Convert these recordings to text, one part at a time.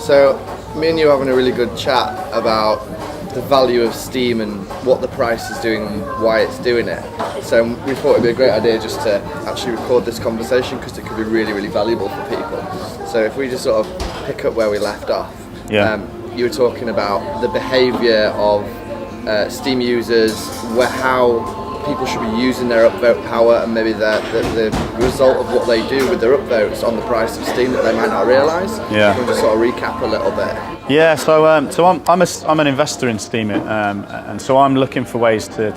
So, me and you are having a really good chat about the value of Steem and what the price is doing and why it's doing it. So we thought it'd be a great idea just to actually record this conversation because it could be really, really valuable for people. So if we just sort of pick up where we left off, you were talking about the behaviour of Steem users, how people should be using their upvote power and maybe the result of what they do with their upvotes on the price of Steem that they might not realise. Yeah. We'll just sort of recap a little bit. Yeah, so I'm an investor in Steemit, and so I'm looking for ways to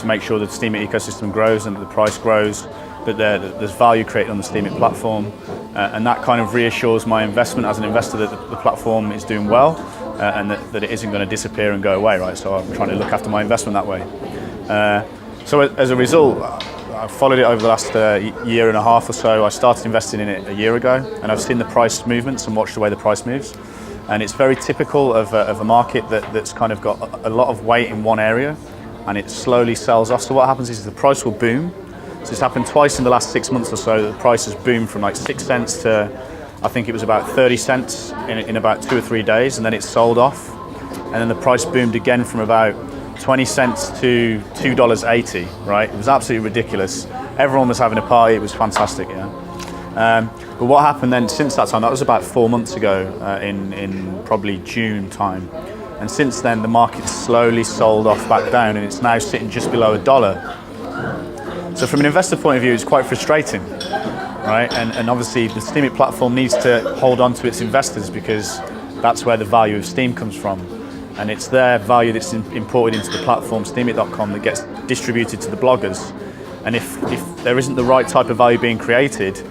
make sure that the Steemit ecosystem grows and that the price grows, that there's value created on the Steemit platform, and that kind of reassures my investment as an investor that the platform is doing well, and that it isn't going to disappear and go away, right? So I'm trying to look after my investment that way. So as a result, I've followed it over the last year and a half or so. I started investing in it a year ago, and I've seen the price movements and watched the way the price moves. And it's very typical of a market that's kind of got a lot of weight in one area, and it slowly sells off. So what happens is the price will boom. So it's happened twice in the last 6 months or so. The price has boomed from like 6 cents to, I think it was about 30 cents in about 2 or 3 days, and then it sold off. And then the price boomed again from about 20 cents to $2.80, right? It was absolutely ridiculous. Everyone was having a party, it was fantastic, yeah. But what happened then since that time, that was about 4 months ago, in probably June time. And since then, the market slowly sold off back down, and it's now sitting just below $1. So from an investor point of view, it's quite frustrating, right? And obviously the Steemit platform needs to hold on to its investors because that's where the value of Steem comes from. And it's their value that's imported into the platform, steemit.com, that gets distributed to the bloggers. And if there isn't the right type of value being created,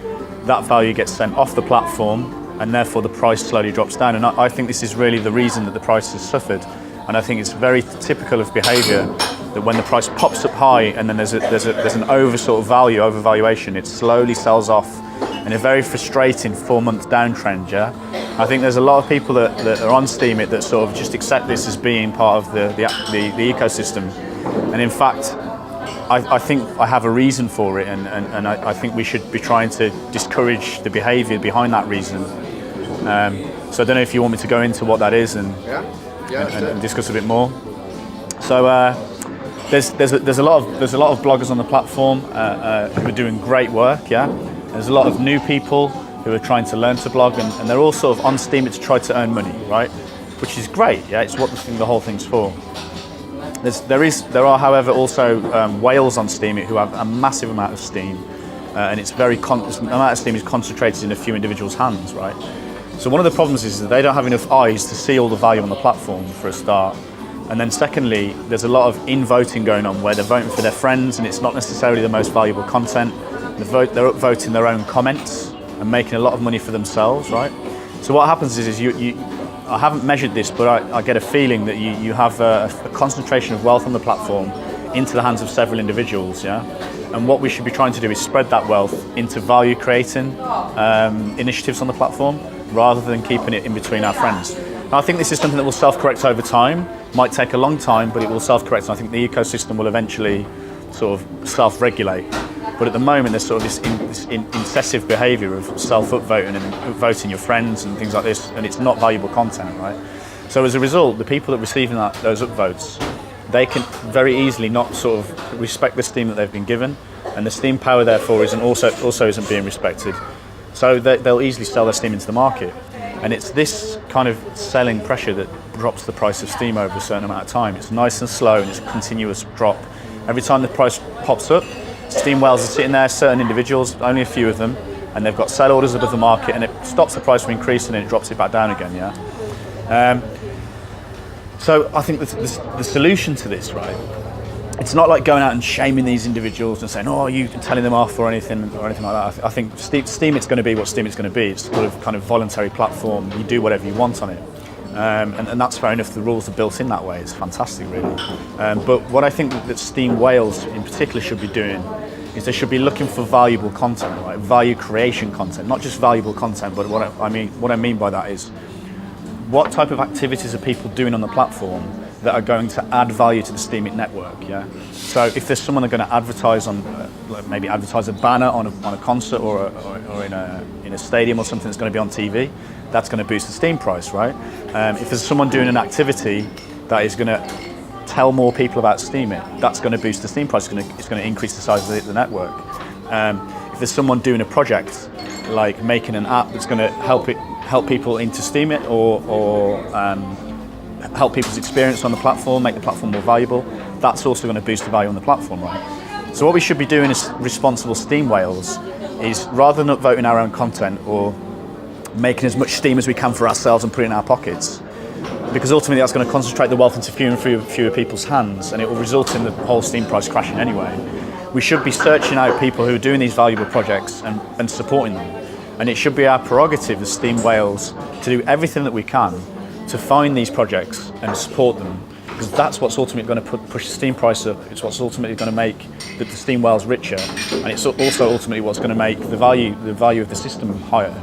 that value gets sent off the platform, and therefore the price slowly drops down. And I think this is really the reason that the price has suffered. And I think it's very typical of behaviour that when the price pops up high and then there's an overvaluation, it slowly sells off in a very frustrating 4-month downtrend, yeah? I think there's a lot of people that are on Steemit that sort of just accept this as being part of the ecosystem. And in fact, I think I have a reason for it, and I think we should be trying to discourage the behaviour behind that reason. So I don't know if you want me to go into what that is and discuss a bit more. So there's a lot of bloggers on the platform who are doing great work, yeah. There's a lot of new people who are trying to learn to blog, and they're all sort of on Steemit to try to earn money, right? Which is great, yeah. It's what the whole thing's for. There are, however, also whales on Steemit who have a massive amount of Steem, and the amount of Steem is concentrated in a few individuals' hands, right? So one of the problems is that they don't have enough eyes to see all the value on the platform, for a start. And then secondly, there's a lot of in-voting going on where they're voting for their friends, and it's not necessarily the most valuable content. They're upvoting their own comments and making a lot of money for themselves, right? So what happens is I haven't measured this, but I get a feeling that you have a concentration of wealth on the platform into the hands of several individuals, yeah? And what we should be trying to do is spread that wealth into value creating initiatives on the platform rather than keeping it in between our friends. Now, I think this is something that will self-correct over time. Might take a long time, but it will self-correct, and I think the ecosystem will eventually sort of self-regulate. But at the moment, there's sort of this incessive behaviour of self-upvoting and upvoting your friends and things like this, and it's not valuable content, right? So as a result, the people that are receiving those upvotes, they can very easily not sort of respect the Steem that they've been given, and the Steem power, therefore, also isn't being respected. So they'll easily sell their Steem into the market. And it's this kind of selling pressure that drops the price of Steem over a certain amount of time. It's nice and slow, and it's a continuous drop. Every time the price pops up, Steem whales are sitting there, certain individuals, only a few of them, and they've got sell orders above the market, and it stops the price from increasing and it drops it back down again, yeah? So I think the solution to this, right, it's not like going out and shaming these individuals and saying, oh, you telling them off or anything like that. I think Steemit's going to be what Steemit's going to be. It's sort of kind of voluntary platform. You do whatever you want on it. And that's fair enough. The rules are built in that way. It's fantastic, really. But what I think that Steem whales in particular should be doing is they should be looking for valuable content, right? Value creation content, not just valuable content. But what I mean by that is, what type of activities are people doing on the platform that are going to add value to the Steemit network? Yeah. So if there's someone that's going to advertise on, maybe advertise a banner on a concert or in a stadium or something that's going to be on TV, that's going to boost the Steem price, right? If there's someone doing an activity that is going to tell more people about Steemit, that's going to boost the Steem price. It's going to increase the size of the network. If there's someone doing a project like making an app that's going to help people into Steemit or help people's experience on the platform, make the platform more valuable, that's also going to boost the value on the platform, right? So what we should be doing as responsible Steem whales is, rather than upvoting our own content or making as much Steem as we can for ourselves and put it in our pockets, because ultimately that's going to concentrate the wealth into fewer people's hands, and it will result in the whole Steem price crashing anyway. We should be searching out people who are doing these valuable projects and supporting them. And it should be our prerogative as Steem whales to do everything that we can to find these projects and support them, because that's what's ultimately going to push the Steem price up. It's what's ultimately going to make the Steem whales richer, and it's also ultimately what's going to make the value of the system higher.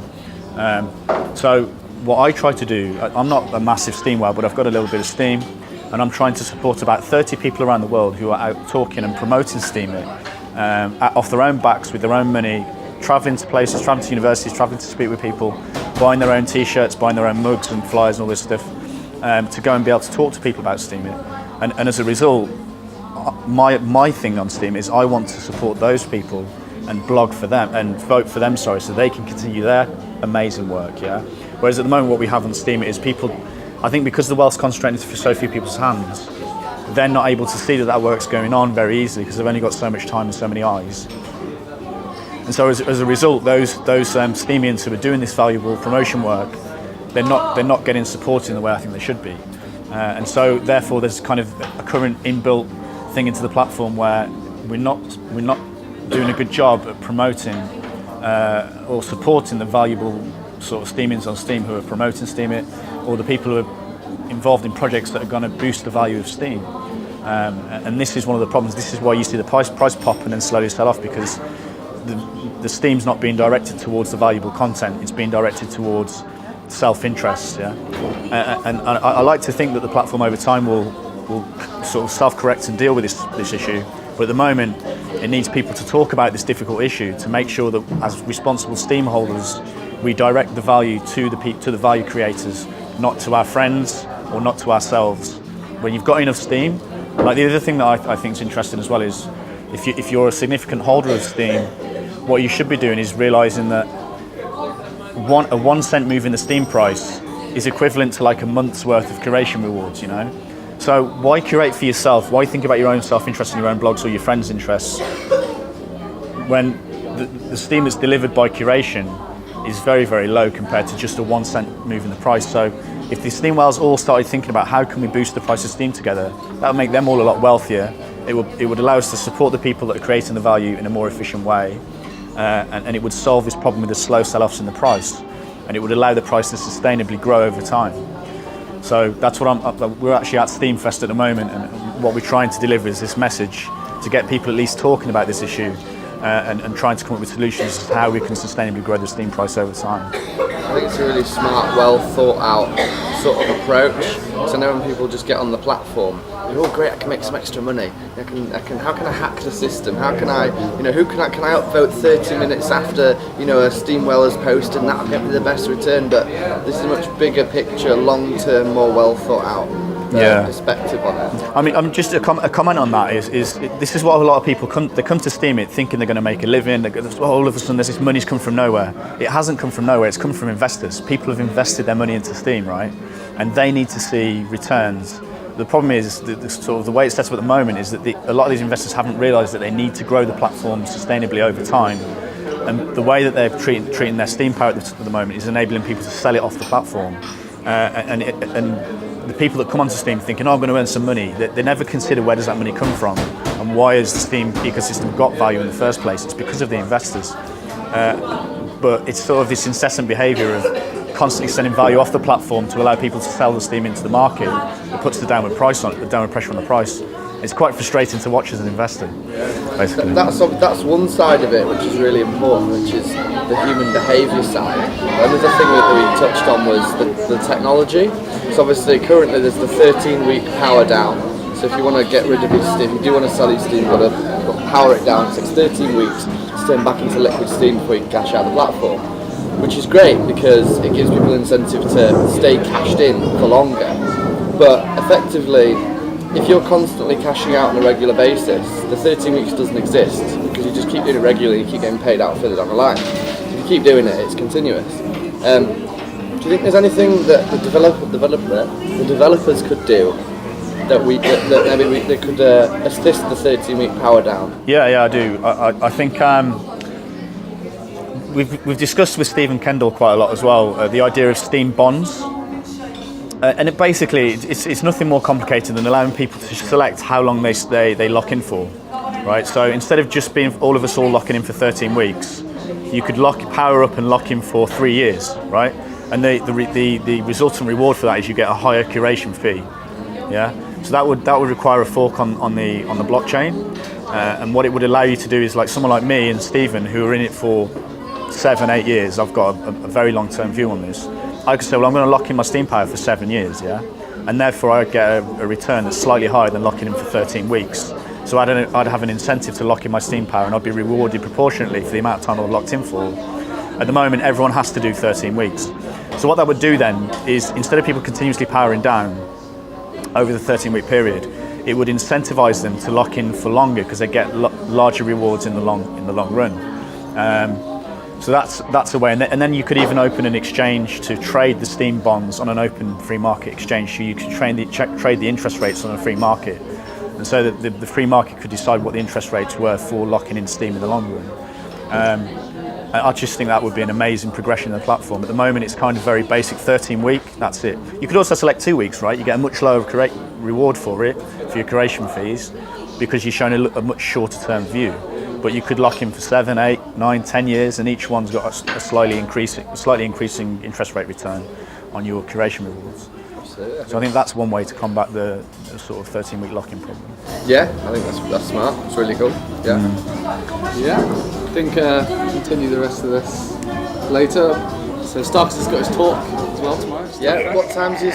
So what I try to do, I'm not a massive Steem whale, but I've got a little bit of Steem, and I'm trying to support about 30 people around the world who are out talking and promoting Steemit off their own backs with their own money, travelling to places, travelling to universities, travelling to speak with people, buying their own t-shirts, buying their own mugs and flyers and all this stuff, to go and be able to talk to people about Steemit. And as a result, my thing on Steem is I want to support those people and blog for them and vote for them, so they can continue their amazing work, yeah? Whereas at the moment what we have on Steemit is people, I think because the wealth's concentrated into so few people's hands, they're not able to see that work's going on very easily because they've only got so much time and so many eyes. And so as a result, those Steemians who are doing this valuable promotion work, they're not getting supported in the way I think they should be. And so therefore there's kind of a current inbuilt thing into the platform where we're not doing a good job at promoting or supporting the valuable sort of Steemians on Steem who are promoting Steemit, or the people who are involved in projects that are going to boost the value of Steem. And this is one of the problems. This is why you see the price pop and then slowly sell off, because the Steem's not being directed towards the valuable content, it's being directed towards self-interest. Yeah? And I like to think that the platform over time will sort of self-correct and deal with this issue, but at the moment it needs people to talk about this difficult issue to make sure that as responsible Steem holders we direct the value to the value creators, not to our friends or not to ourselves. When you've got enough Steem, like the other thing that I think is interesting as well is if you're a significant holder of Steem, what you should be doing is realising that a 1 cent move in the Steem price is equivalent to like a month's worth of curation rewards, you know? So why curate for yourself? Why think about your own self-interest and your own blogs or your friends' interests when the Steem that's delivered by curation is very, very low compared to just a 1 cent move in the price? So if the Steem whales all started thinking about how can we boost the price of Steem together, that would make them all a lot wealthier. It would allow us to support the people that are creating the value in a more efficient way, and it would solve this problem with the slow sell-offs in the price, and it would allow the price to sustainably grow over time. So that's what we're actually at Steemfest at the moment, and what we're trying to deliver is this message to get people at least talking about this issue and trying to come up with solutions to how we can sustainably grow the Steem price over time. I think it's a really smart, well thought out sort of approach. So now when people just get on the platform, oh great, I can make some extra money. How can I hack the system? How can I, can I upvote 30 minutes after, a Steem whale has posted, and that'll get me the best return? But this is a much bigger picture, long-term, more well thought out perspective on it. I mean, I'm just a comment on that is this is what a lot of people come to Steemit thinking they're going to make a living. All of a sudden, this money's come from nowhere. It hasn't come from nowhere. It's come from investors. People have invested their money into Steem, right? And they need to see returns. The problem is the way it's set up at the moment is that a lot of these investors haven't realised that they need to grow the platform sustainably over time. And the way that they're treating their Steem power at the moment is enabling people to sell it off the platform. And the people that come onto Steem thinking, I'm going to earn some money, they never consider where does that money come from and why has the Steem ecosystem got value in the first place. It's because of the investors. But it's sort of this incessant behaviour of constantly sending value off the platform to allow people to sell the Steem into the market. It puts the downward pressure on the price. It's quite frustrating to watch as an investor, basically. That's one side of it, which is really important, which is the human behaviour side. Another thing that we touched on was the technology. So obviously currently there's the 13-week power down. So if you want to get rid of your Steem, if you do want to sell your Steem, you've got to power it down. It takes 13 weeks to turn back into liquid Steem before you can cash out the platform. which is great because it gives people incentive to stay cashed in for longer. But effectively, if you're constantly cashing out on a regular basis, the 13 weeks doesn't exist because you just keep doing it regularly, you keep getting paid out further down the line. So if you keep doing it, it's continuous. Do you think there's anything that the developers could do that maybe they could assist the 13-week power down? Yeah, I do. I think we've discussed with Stephen Kendall quite a lot as well the idea of steam bonds, and it basically it's nothing more complicated than allowing people to select how long they lock in for, right? So instead of just being all of us all locking in for 13 weeks, you could power up and lock in for 3 years, right? And the resultant reward for that is you get a higher curation fee. Yeah, so that would require a fork on the blockchain, and what it would allow you to do is, like someone like me and Stephen, who are in it for 7-8 years, I've got a very long-term view on this. I could say, well, I'm going to lock in my steam power for 7 years, yeah, and therefore I'd get a return that's slightly higher than locking in for 13 weeks. So I'd have an incentive to lock in my steam power, and I'd be rewarded proportionately for the amount of time I've locked in for. At the moment, everyone has to do 13 weeks. So what that would do then is, instead of people continuously powering down over the 13-week period, it would incentivize them to lock in for longer because they get larger rewards in the long run. So that's a way, and then you could even open an exchange to trade the steam bonds on an open free market exchange. So you could trade the interest rates on a free market, and so that the free market could decide what the interest rates were for locking in steam in the long run. I just think that would be an amazing progression of the platform. At the moment, it's kind of very basic, 13-week, that's it. You could also select 2 weeks, right? You get a much lower reward for it, for your curation fees, because you're showing a much shorter term view. But you could lock in for 7, 8, 9, 10 years, and each one's got a slightly increasing interest rate return on your curation rewards. Absolutely. So I think that's one way to combat the sort of 13-week lock-in problem. Yeah, I think that's smart. It's really cool. Yeah. Yeah. I think continue the rest of this later. So Starkerz has got his talk as well tomorrow. Yeah. What time's your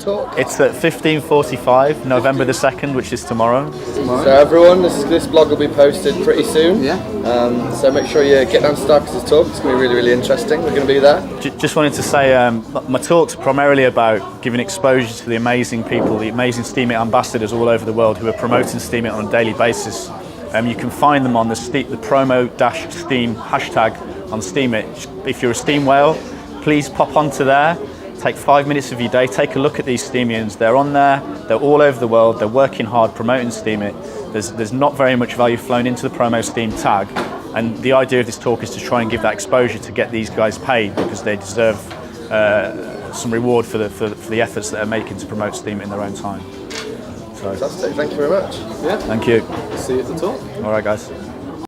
talk? It's at 15:45, November the 2nd, which is tomorrow. So everyone, this blog will be posted pretty soon. Yeah. So make sure you get down to Starkerz's talk. It's going to be really, really interesting. We're going to be there. Just wanted to say, my talk's primarily about giving exposure to the amazing people, the amazing Steemit ambassadors all over the world who are promoting Steemit on a daily basis. You can find them on the promo-steem hashtag on Steemit. If you're a Steem whale, please pop onto there. Take 5 minutes of your day, take a look at these Steemians. They're on there, they're all over the world, they're working hard promoting Steemit. There's not very much value flown into the Promo Steem tag, and the idea of this talk is to try and give that exposure to get these guys paid, because they deserve some reward for the efforts that they're making to promote Steemit in their own time. So, fantastic, thank you very much. Yeah. Thank you. See you at the talk. All right, guys.